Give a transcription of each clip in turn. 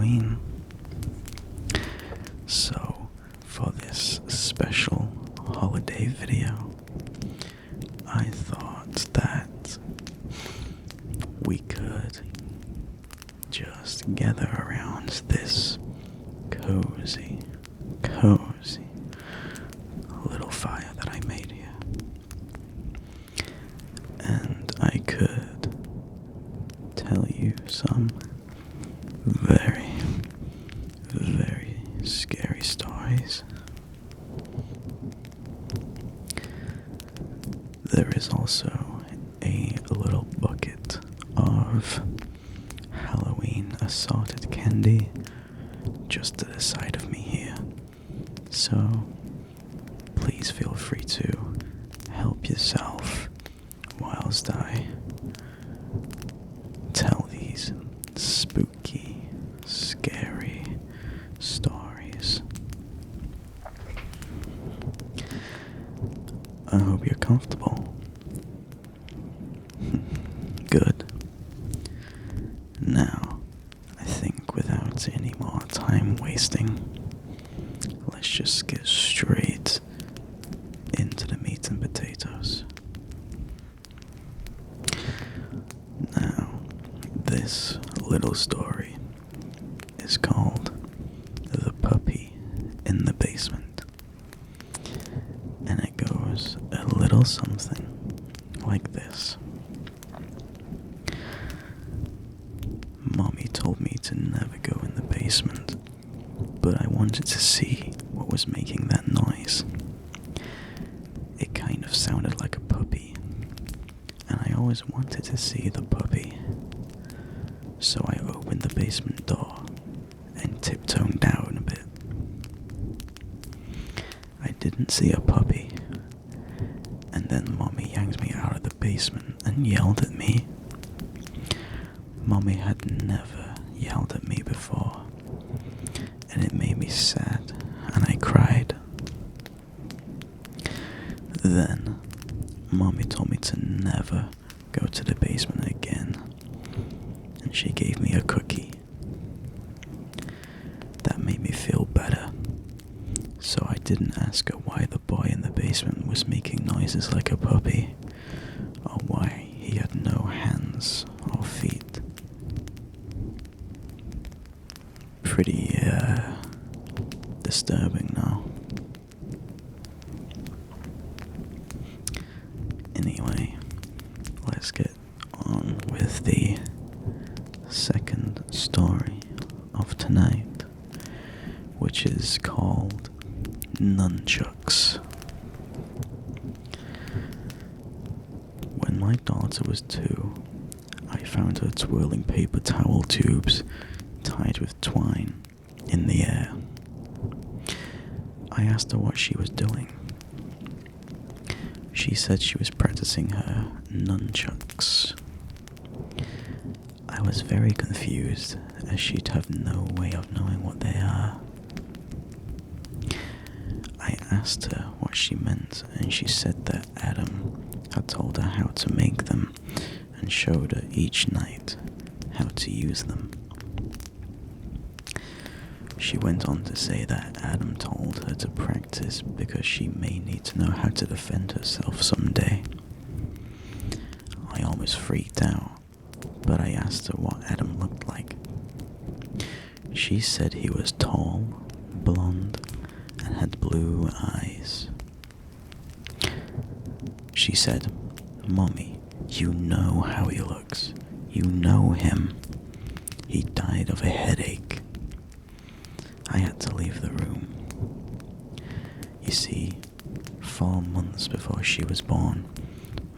Halloween. So, for this special holiday video, I thought that we could just gather around this cozy little fire that I made here. And I could tell you some very scary stories. There is also a little bucket of Halloween assorted candy just to the side of me here. So please feel free to help yourself whilst I tell these spooky, scary stories. I hope you're comfortable. Good. Now, I think without any more time wasting, let's just get straight into the meat and potatoes. Now, this little story is called The Puppy in the Basement. And it goes a little something like this. Mommy told me to never go in the basement, but I wanted to see what was making that noise. It kind of sounded like a puppy, and I always wanted to see the puppy. So I opened the basement door and tiptoed down a bit. I didn't see a puppy, and then Mommy yanked me out of the basement and yelled at me. Mommy had never yelled at me before, and it made me sad, and I cried. Then, Mommy told me to never go to the basement again, and she gave me a cookie. That made me feel better, so I didn't ask her why the boy in the basement was making noises like a puppy, or why he had no hands or feet. Pretty, disturbing now. Anyway, let's get on with the second story of tonight, which is called Nunchucks. When my daughter was 2, I found her twirling paper towel tubes tied with twine in the air. I asked her what she was doing. She said she was practicing her nunchucks. I was very confused, as she'd have no way of knowing what they are. I asked her what she meant, and she said that Adam had told her how to make them and showed her each night how to use them. She went on to say that Adam told her to practice because she may need to know how to defend herself someday. I almost freaked out, but I asked her what Adam looked like. She said he was tall, blonde, and had blue eyes. She said, "Mommy, you know how he looks. You know him. He died of a headache." I had to leave the room. You see, 4 months before she was born,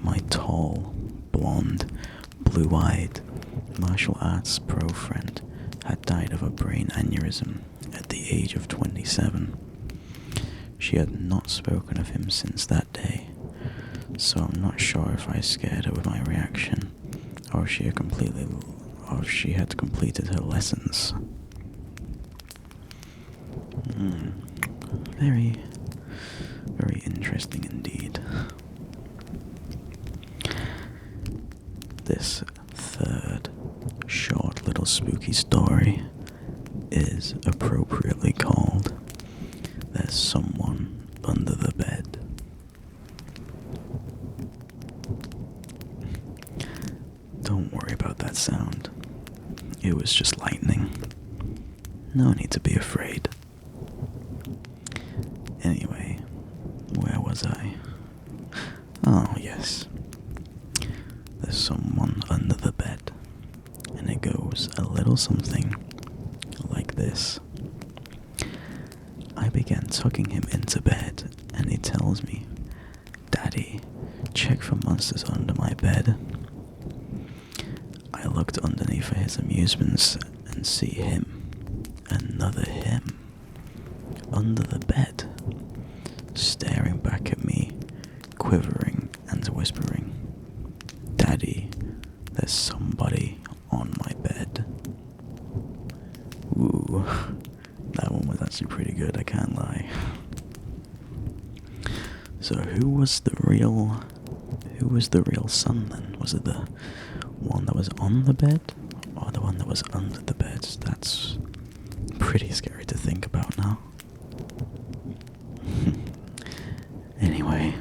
my tall, blonde, blue-eyed, martial arts pro friend had died of a brain aneurysm at the age of 27. She had not spoken of him since that day, so I'm not sure if I scared her with my reaction, or if she had completed her lessons. Very, very interesting indeed. This third short little spooky story is appropriately called There's Someone Under the Bed. Don't worry about that sound. It was just lightning. No need to be afraid. Anyway, where was I? Oh, yes. There's someone under the bed. And it goes a little something like this. I began tucking him into bed, and he tells me, "Daddy, check for monsters under my bed." I looked underneath for his amusements and see him, another him, under the bed, staring back at me, quivering and whispering, "Daddy, there's somebody on my bed." Ooh, that one was actually pretty good, I can't lie. So who was the real son then? Was it the one that was on the bed or the one that was under the bed? That's pretty scary to think about now. Anyway,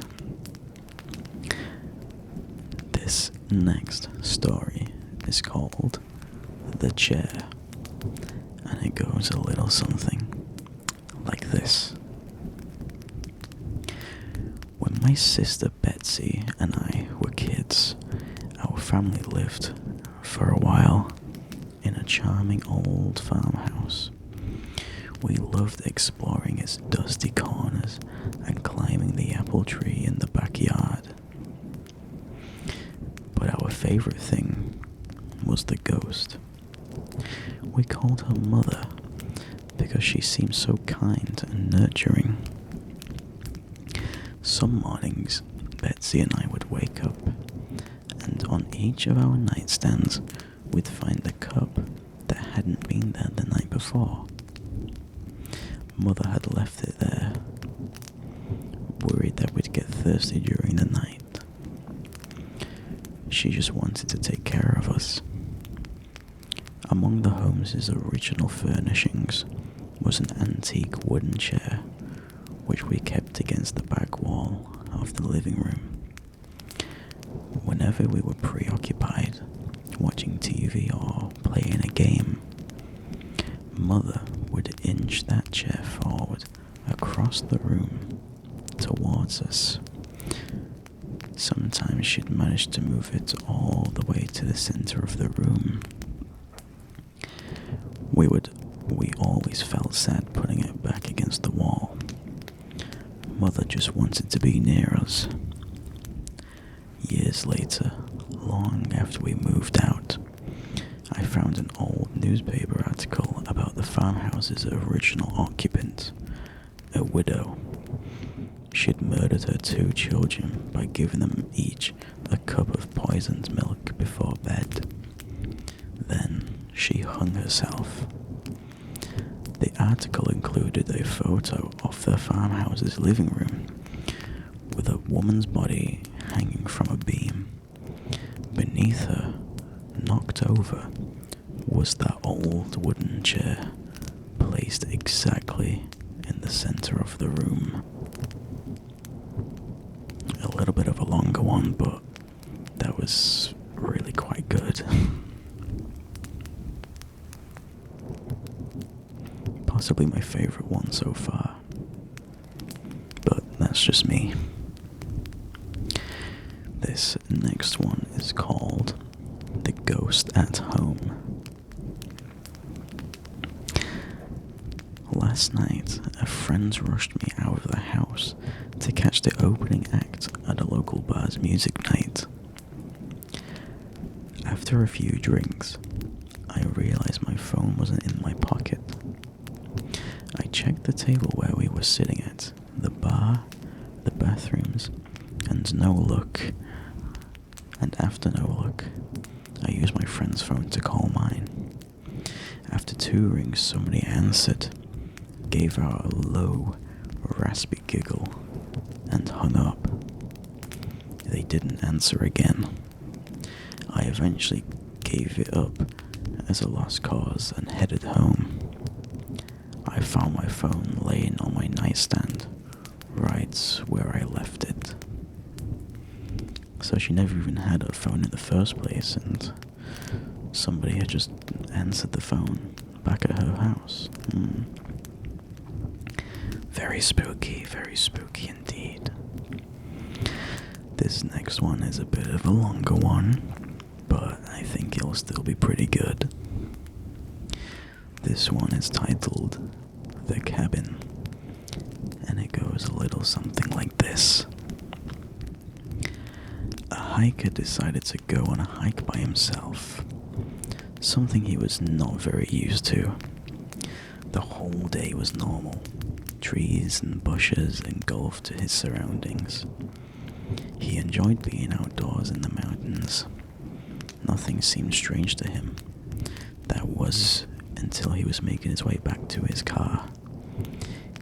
this next story is called The Chair, and it goes a little something like this. When my sister Betsy and I were kids, our family lived for a while in a charming old farmhouse. We loved exploring its dusty corners and climbing the apple tree in the backyard. But our favorite thing was the ghost. We called her Mother because she seemed so kind and nurturing. Some mornings, Betsy and I would wake up, and on each of our nightstands, we'd find a cup that hadn't been there the night before. Mother had left it there, worried that we'd get thirsty during the night. She just wanted to take care of us. Among the home's original furnishings was an antique wooden chair, which we kept against the back wall of the living room. Whenever we were preoccupied, watching TV or playing a game, Mother would inch that chair forward across the room towards us. Sometimes she'd manage to move it all the way to the center of the room. We always felt sad putting it back against the wall. Mother just wanted to be near us. Years later, long after we moved out, I found an old newspaper article about the farmhouse's original occupant, a widow. She'd murdered her 2 children by giving them each a cup of poisoned milk before bed. Then she hung herself. The article included a photo of the farmhouse's living room with a woman's body hanging from a beam. Beneath her, knocked over, was that old wooden chair, placed exactly in the center of the room. A little bit of a longer one, but that was really quite good. Possibly my favorite one so far, but that's just me. This next one is called The Ghost at Home. Last night, a friend rushed me out of the house to catch the opening act at a local bar's music night. After a few drinks, I realized my phone wasn't in my pocket. I checked the table where we were sitting at, the bar, the bathrooms, and no luck. And after no luck, I used my friend's phone to call mine. After 2 rings, somebody answered, gave out a low, raspy giggle, and hung up. They didn't answer again. I eventually gave it up as a lost cause and headed home. found my phone laying on my nightstand, right where I left it. So she never even had a phone in the first place, and somebody had just answered the phone back at her house. Very spooky indeed. This next one is a bit of a longer one, but I think it'll still be pretty good. This one is titled The Cabin, and it goes a little something like this. A hiker decided to go on a hike by himself, something he was not very used to. The whole day was normal. Trees and bushes engulfed his surroundings. He enjoyed being outdoors in the mountains. Nothing seemed strange to him. That was until he was making his way back to his car.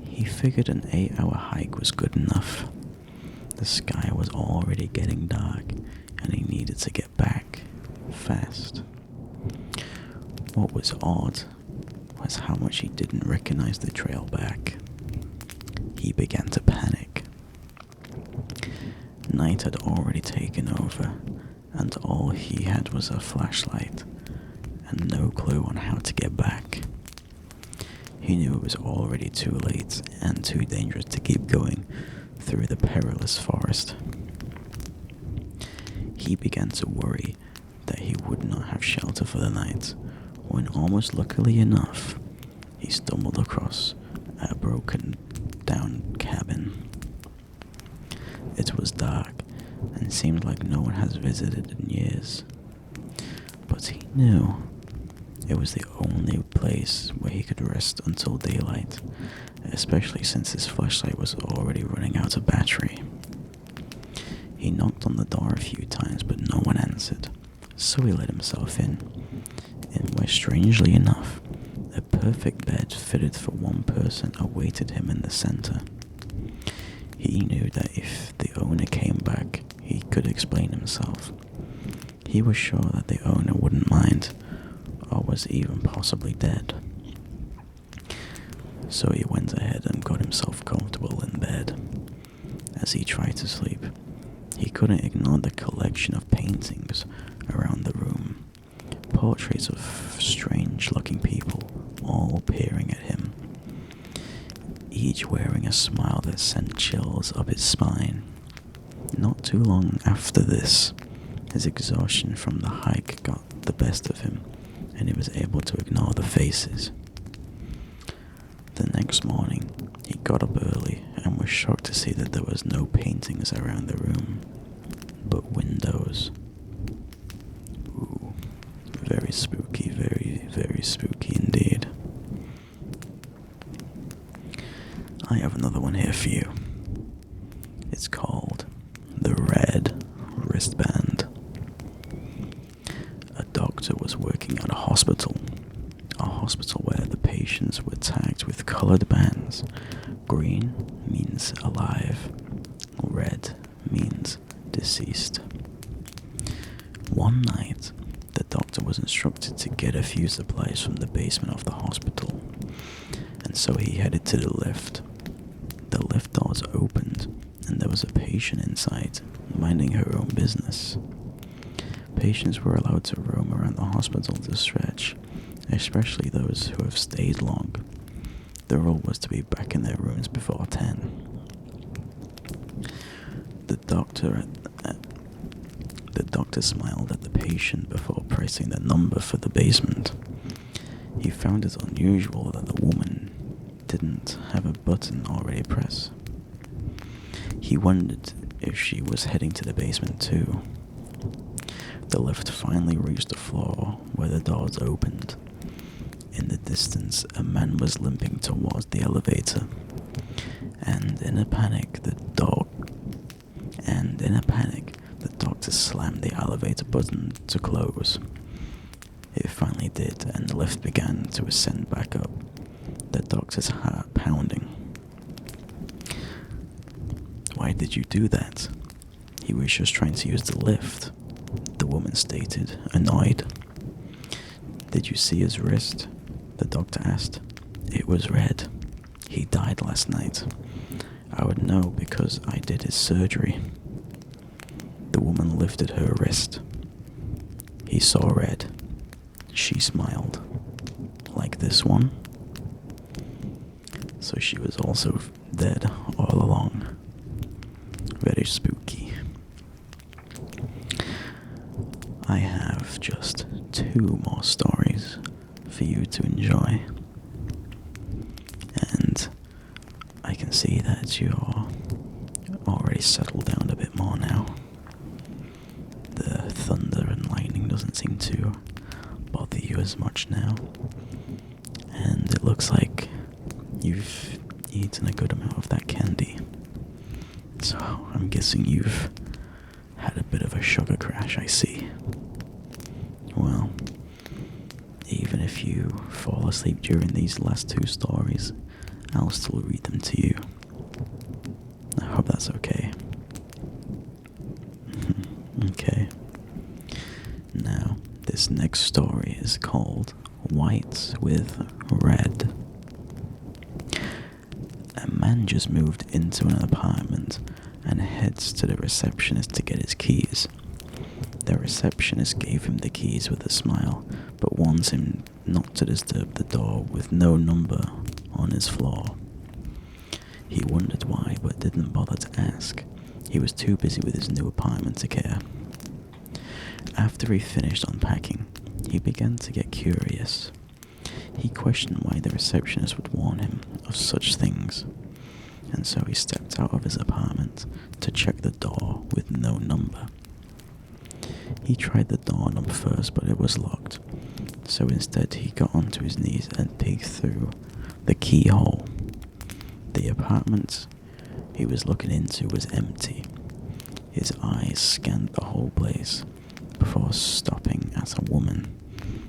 He figured an 8-hour hike was good enough. The sky was already getting dark, and he needed to get back fast. What was odd was how much he didn't recognize the trail back. He began to panic. Night had already taken over, and all he had was a flashlight and no clue on how to get back. He knew it was already too late and too dangerous to keep going through the perilous forest. He began to worry that he would not have shelter for the night, when almost luckily enough, he stumbled across a broken down cabin. It was dark and seemed like no one has visited in years, but he knew it was the only place where he could rest until daylight, especially since his flashlight was already running out of battery. He knocked on the door a few times, but no one answered, so he let himself in where, strangely enough, a perfect bed fitted for one person awaited him in the center. He knew that if the owner came back, he could explain himself. He was sure that the owner wouldn't mind, or was even possibly dead. So he went ahead and got himself comfortable in bed. As he tried to sleep, he couldn't ignore the collection of paintings around the room. Portraits of strange-looking people, all peering at him, each wearing a smile that sent chills up his spine. Not too long after this, his exhaustion from the hike got the best of him, and he was able to ignore the faces. The next morning, he got up early and was shocked to see that there was no paintings around the room, but windows. Ooh, very spooky, very, very spooky indeed. I have another one here for you. It's called The Red Wristband. A doctor was working at a hospital where the patients were tagged with colored bands. Green means alive, red means deceased. One night, the doctor was instructed to get a few supplies from the basement of the hospital, and so he headed to the lift. The lift doors opened, and there was a patient inside, minding her own business. Patients were allowed to roam around the hospital to stretch, especially those who have stayed long. The rule was to be back in their rooms before 10. The doctor smiled at the patient before pressing the number for the basement. He found it unusual that the woman didn't have a button already pressed. He wondered if she was heading to the basement too. The lift finally reached the floor where the doors opened. In the distance, a man was limping towards the elevator, and in a panic, the doctor slammed the elevator button to close. It finally did, and the lift began to ascend back up, the doctor's heart pounding. "Why did you do that? He was just trying to use the lift," the woman stated, annoyed. "Did you see his wrist?" the doctor asked. "It was red." he died last night. I would know because I did his surgery. The woman lifted her wrist. He saw red. She smiled. Like this one. So she was also dead all along. Very spooky. I have just 2 more stories for you to enjoy. And I can see that you're already settled down a bit more now. The thunder and lightning doesn't seem to bother you as much now. And it looks like you've eaten a good amount of that candy. So I'm guessing you've had a bit of a sugar crash, I see. Well, even if you fall asleep during these last 2 stories, I'll still read them to you. I hope that's okay. Okay. Now, this next story is called White with Red. A man just moved into an apartment and heads to the receptionist to get his keys. The receptionist gave him the keys with a smile, but warns him not to disturb the door with no number on his floor. He wondered why, but didn't bother to ask. He was too busy with his new apartment to care. After he finished unpacking, he began to get curious. He questioned why the receptionist would warn him of such things, and so he stepped out of his apartment to check the door with no number. He tried the doorknob first, but it was locked, so instead he got onto his knees and peeked through the keyhole. The apartment he was looking into was empty. His eyes scanned the whole place before stopping at a woman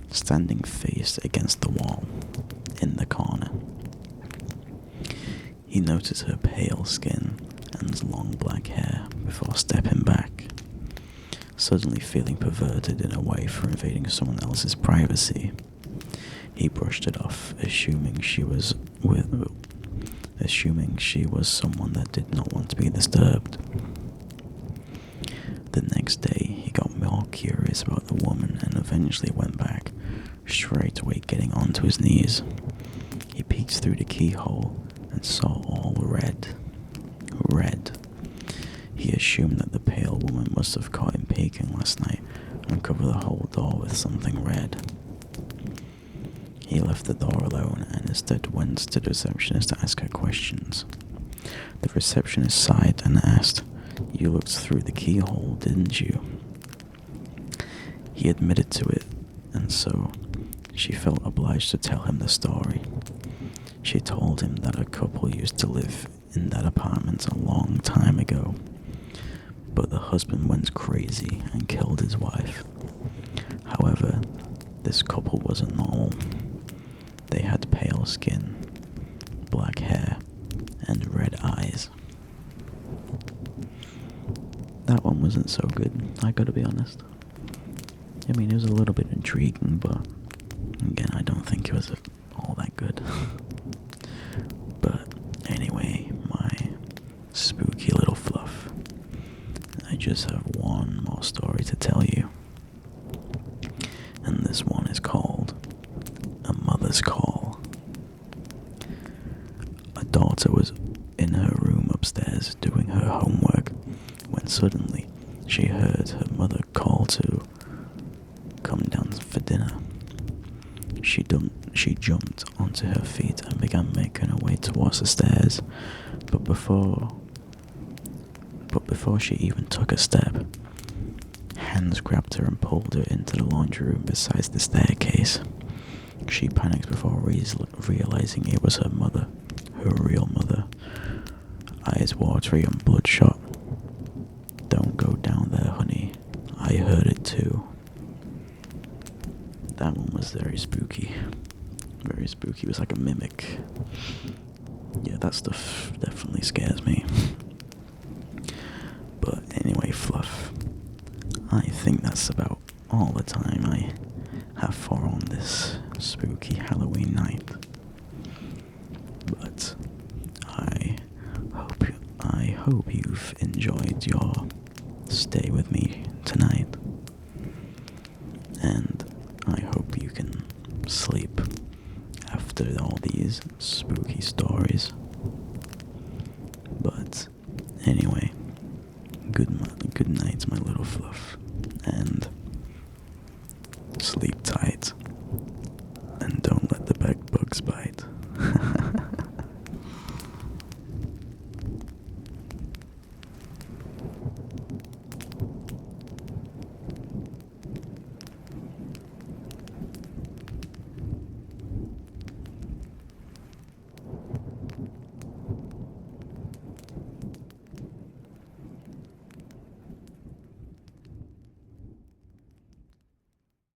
standing face against the wall in the corner. He noticed her pale skin and long black hair before stepping back, suddenly feeling perverted in a way for invading someone else's privacy. He brushed it off, assuming she was someone that did not want to be disturbed. The next day, he got more curious about the woman and eventually went back, straight away getting onto his knees. He peeked through the keyhole and saw all red. Red. He assumed that the pale woman must have caught him peeking last night and covered the whole door with something red. He left the door alone and instead went to the receptionist to ask her questions. The receptionist sighed and asked, "You looked through the keyhole, didn't you?" He admitted to it, and so she felt obliged to tell him the story. She told him that a couple used to live in that apartment a long time ago, but the husband went crazy and killed his wife. However, this couple wasn't normal. They had pale skin, black hair, and red eyes. That one wasn't so good, I gotta be honest. I mean, it was a little bit intriguing, but again, I don't think it was all that good. But anyway, my spooky little fluff. I just have one more story to tell you. And this one is called A Mother's Call. A daughter was in her room upstairs doing her homework when suddenly she heard her mother call to come down for dinner. She jumped onto her feet and began making her way towards the stairs, but before she even took a step, hands grabbed her and pulled her into the laundry room beside the staircase. She panicked before realizing it was her mother, her real mother, eyes watery and bloodshot. "Don't go down there, honey. I heard it too." That one was very spooky. Very spooky. It was like a mimic. Yeah, that stuff definitely scares me. But anyway, fluff. I think that's about all the time I have for on this spooky Halloween night. But hope you've enjoyed your stay with me tonight. And I hope you can sleep after all these spooky stories. But anyway, good night, my little fluff, and